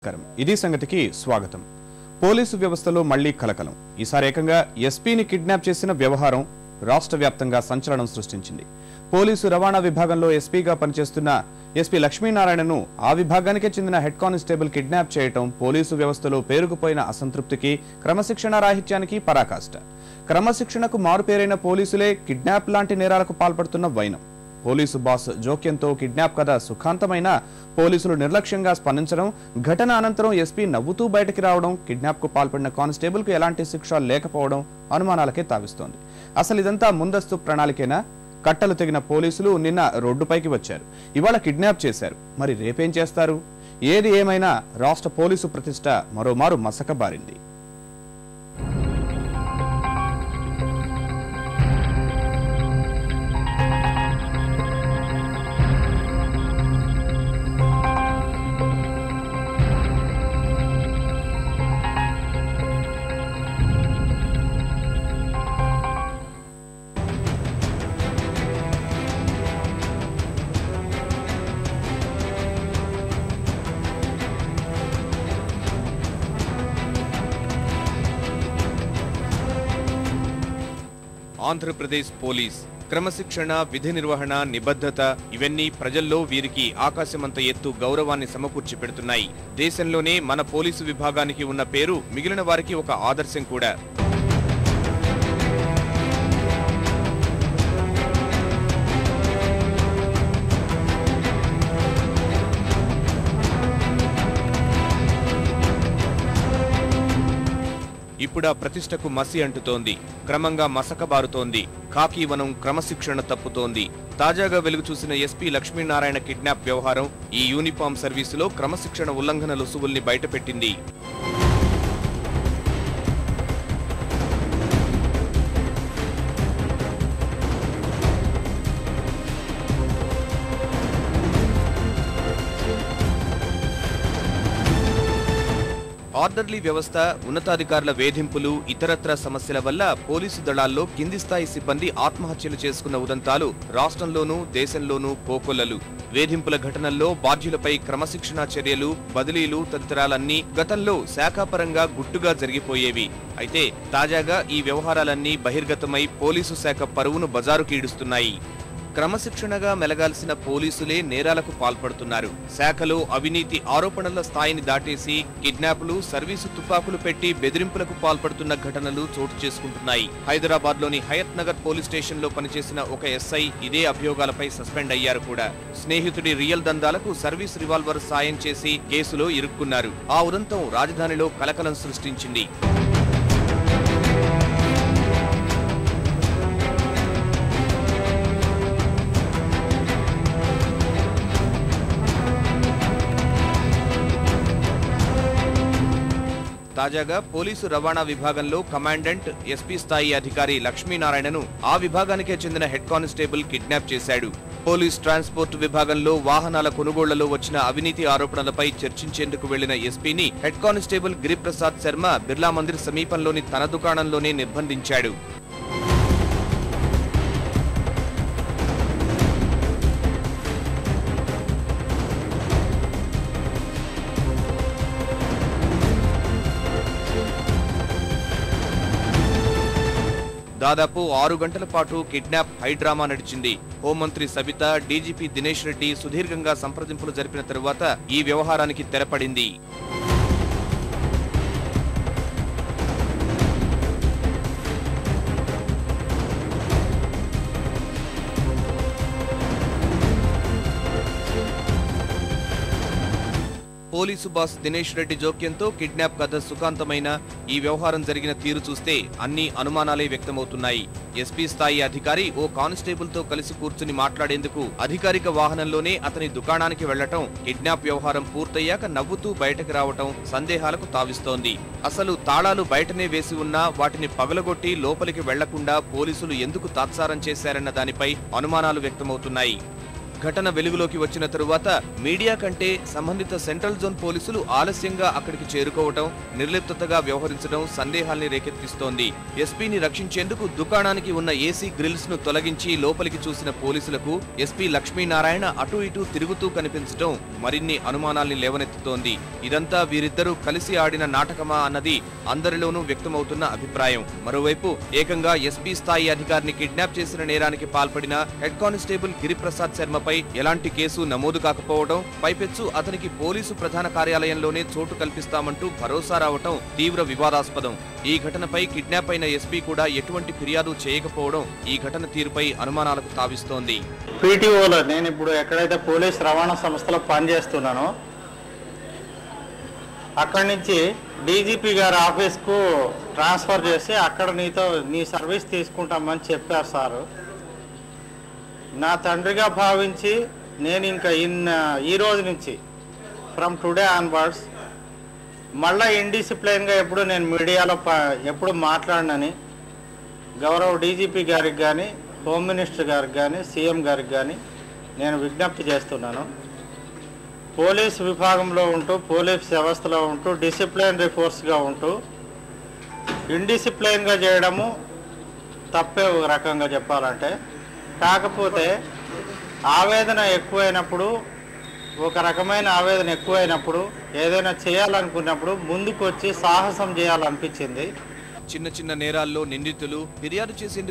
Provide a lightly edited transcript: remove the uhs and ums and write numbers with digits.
నమస్కారం ఇది సంగతికి స్వాగతం పోలీసు వ్యవస్థలో మళ్ళీ కలకలం ఈసారి ఏకంగా ఎస్పీని కిడ్నాప్ చేసిన వ్యవహారం రాష్ట్ర వ్యాప్తంగా సంచలనం సృష్టించింది పోలీసు రవాణా విభాగంలో ఎస్పీగా పనిచేస్తున్న ఎస్పీ లక్ష్మీనారాయణను ఆ విభాగానికి చెందిన హెడ్ కానిస్టేబుల్ కిడ్నాప్ చేయడం పోలీసు వ్యవస్థలో పేరుకుపోయిన అసంతృప్తికి క్రమశిక్షణ రాహిత్యానికి పరాకాష్ట క్రమశిక్షణకు మారుపేరైన పోలీసులే కిడ్నాప్ లాంటి నేరాలకు పాల్పడుతున్న వైనం పోలీసు బాస్ జోక్యంతో కిడ్నాప్ కథ సుఖాంతమైన పోలీసులు నిర్లక్ష్యంగా స్పందించడం ఘటన అనంతరం ఎస్పీ నవ్వుతూ బయటికి రావడం కిడ్నాప్ కు పాల్పడిన కానిస్టేబుల్ కు ఎలాంటి శిక్ష లేకపోవడం అనుమానాలకే తావిస్తోంది అసలు ఇదంతా ముందస్తు ప్రణాళికేనా కట్టలు తెగిన పోలీసులు నిన్న రోడ్డుపైకి వచ్చారు ఇవాళ కిడ్నాప్ చేశారు మరి రేపేం చేస్తారు ఏది ఏమైనా రాష్ట్ర పోలీసు ప్రతిష్ట మరోమారు మసకబారింది ఆంధ్రప్రదేశ్ పోలీస్ క్రమశిక్షణ విధి నిర్వహణ నిబద్ధత ఇవన్నీ ప్రజల్లో వీరికి ఆకాశమంత ఎత్తు గౌరవాన్ని సమకూర్చి పెడుతున్నాయి దేశంలోనే మన పోలీసు విభాగానికి ఉన్న పేరు మిగిలిన వారికి ఒక ఆదర్శం కూడా ఇప్పుడు ఆ ప్రతిష్టకు మసి అంటుతోంది క్రమంగా మసకబారుతోంది కాకీవనం క్రమశిక్షణ తప్పుతోంది తాజాగా వెలుగు చూసిన ఎస్పీ లక్ష్మీనారాయణ కిడ్నాప్ వ్యవహారం ఈ యూనిఫామ్ సర్వీసులో క్రమశిక్షణ ఉల్లంఘన రుసువుల్ని బయటపెట్టింది ఆర్డర్లీ వ్యవస్థ ఉన్నతాధికారుల వేధింపులు ఇతరత్ర సమస్యల వల్ల పోలీసు దళాల్లో కింది స్థాయి సిబ్బంది ఆత్మహత్యలు చేసుకున్న ఉదంతాలు రాష్ట్రంలోనూ దేశంలోనూ కోకొల్లలు వేధింపుల ఘటనల్లో బాధ్యులపై క్రమశిక్షణా చర్యలు బదిలీలు తదితరాలన్నీ గతంలో శాఖాపరంగా గుట్టుగా జరిగిపోయేవి అయితే తాజాగా ఈ వ్యవహారాలన్నీ బహిర్గతమై పోలీసు శాఖ పరువును బజారుకి ఈడుస్తున్నాయి క్రమశిక్షణగా మెలగాల్సిన పోలీసులే నేరాలకు పాల్పడుతున్నారు శాఖలో అవినీతి ఆరోపణల స్థాయిని దాటేసి కిడ్నాపులు సర్వీసు తుపాకులు పెట్టి బెదిరింపులకు పాల్పడుతున్న ఘటనలు చోటు చేసుకుంటున్నాయి హైదరాబాద్ లోని హయత్ నగర్ పోలీస్ స్టేషన్ లో పనిచేసిన ఒక ఎస్ఐ ఇదే అభియోగాలపై సస్పెండ్ అయ్యారు కూడా స్నేహితుడి రియల్ దందాలకు సర్వీస్ రివాల్వర్ సాయం చేసి కేసులో ఇరుక్కున్నారు ఆ ఉదంతం రాజధానిలో కలకలం సృష్టించింది తాజాగా పోలీసు రవాణా విభాగంలో కమాండెంట్ ఎస్పీ స్థాయి అధికారి లక్ష్మీనారాయణను ఆ విభాగానికే చెందిన హెడ్ కానిస్టేబుల్ కిడ్నాప్ చేశాడు పోలీస్ ట్రాన్స్పోర్ట్ విభాగంలో వాహనాల కొనుగోళ్లలో వచ్చిన అవినీతి ఆరోపణలపై చర్చించేందుకు వెళ్లిన ఎస్పీని హెడ్ కానిస్టేబుల్ గిరిప్రసాద్ శర్మ బిర్లా మందిర్ సమీపంలోని తన దుకాణంలోనే నిర్బంధించాడు దాదాపు 6 గంటల పాటు కిడ్నాప్ హైడ్రామా నడిచింది హోంమంత్రి సబిత డీజీపీ దినేష్ రెడ్డి సుదీర్ఘంగా సంప్రదింపులు జరిపిన తరువాత ఈ వ్యవహారానికి తెరపడింది పోలీసు బాస్ దినేష్ రెడ్డి జోక్యంతో కిడ్నాప్ కథ సుఖాంతమైన ఈ వ్యవహారం జరిగిన తీరు చూస్తే అన్ని అనుమానాలే వ్యక్తమవుతున్నాయి ఎస్పీ స్థాయి అధికారి ఓ కానిస్టేబుల్ తో కలిసి కూర్చుని మాట్లాడేందుకు అధికారిక వాహనంలోనే అతని దుకాణానికి వెళ్లటం కిడ్నాప్ వ్యవహారం పూర్తయ్యాక నవ్వుతూ బయటకు రావటం సందేహాలకు తావిస్తోంది అసలు తాళాలు బయటనే వేసి ఉన్నా వాటిని పగలగొట్టి లోపలికి వెళ్లకుండా పోలీసులు ఎందుకు తాత్సారం చేశారన్న దానిపై అనుమానాలు వ్యక్తమవుతున్నాయి ఘటన వెలుగులోకి వచ్చిన తరువాత మీడియా కంటే సంబంధిత సెంట్రల్ జోన్ పోలీసులు ఆలస్యంగా అక్కడికి చేరుకోవటం, నిర్లిప్తతగా వ్యవహరించడం సందేహాల్ని రేకెత్తిస్తోంది. ఎస్పీని రక్షించేందుకు దుకాణానికి ఉన్న ఏసీ గ్రిల్స్ ను తొలగించి లోపలికి చూసిన పోలీసులకు ఎస్పీ లక్ష్మీనారాయణ అటూ ఇటూ తిరుగుతూ కనిపించడం మరిన్ని అనుమానాల్ని లేవనెత్తుతోంది. ఇదంతా వీరిద్దరూ కలిసి ఆడిన నాటకమా అన్నది అందరిలోనూ వ్యక్తమవుతున్న అభిప్రాయం. మరోవైపు ఏకంగా ఎస్పీ స్థాయి అధికారిని కిడ్నాప్ చేసిన నేరానికి పాల్పడిన హెడ్ కానిస్టేబుల్ గిరిప్రసాద్ శర్మపై ఎలాంటి కేసు నమోదు కాకపోవడం, పైపెచ్చు అతనికి పోలీసు ప్రధాన కార్యాలయంలోనే చోటు కల్పిస్తామంటూ భరోసా రావటం తీవ్ర వివాదాస్పదం. ఈ ఘటనపై కిడ్నాప్ అయిన ఎస్పీ కూడా ఎటువంటి ఫిర్యాదు చేయకపోవడం ఈ ఘటన తీరుపై అనుమానాలకు తావిస్తోంది. పీటీఓలో నేను ఇప్పుడు ఎక్కడైతే పోలీస్ రవాణా సంస్థలో పనిచేస్తున్నానో అక్కడి నుంచి డీజీపీ గారి ఆఫీస్కు ట్రాన్స్ఫర్ చేసి అక్కడ నీ సర్వీస్ తీసుకుంటామని చెప్పారు సారు. నా తండ్రిగా భావించి నేను ఇంకా ఈ రోజు నుంచి ఫ్రమ్ టుడే ఆన్వర్డ్స్ మళ్ళీ ఇండిసిప్లైన్గా ఎప్పుడు నేను మీడియాలో ఎప్పుడు మాట్లాడినని గౌరవ డీజీపీ గారికి కానీ, హోమ్ మినిస్టర్ గారికి కానీ, సీఎం గారికి కానీ నేను విజ్ఞప్తి చేస్తున్నాను. పోలీస్ విభాగంలో ఉంటూ, పోలీస్ వ్యవస్థలో ఉంటూ, డిసిప్లినరీ ఫోర్స్గా ఉంటూ ఇండిసిప్లైన్గా చేయడము తప్పే ఒక రకంగా చెప్పాలంటే. కాకపోతే ఆవేదన ఎక్కువైనప్పుడు, ఒక రకమైన ఆవేదన ఎక్కువైనప్పుడు ఏదైనా చేయాలనుకున్నప్పుడు ముందుకు వచ్చి సాహసం చేయాలనిపించింది. చిన్న చిన్న నేరాల్లో నిందితులు ఫిర్యాదు చేసేందుకు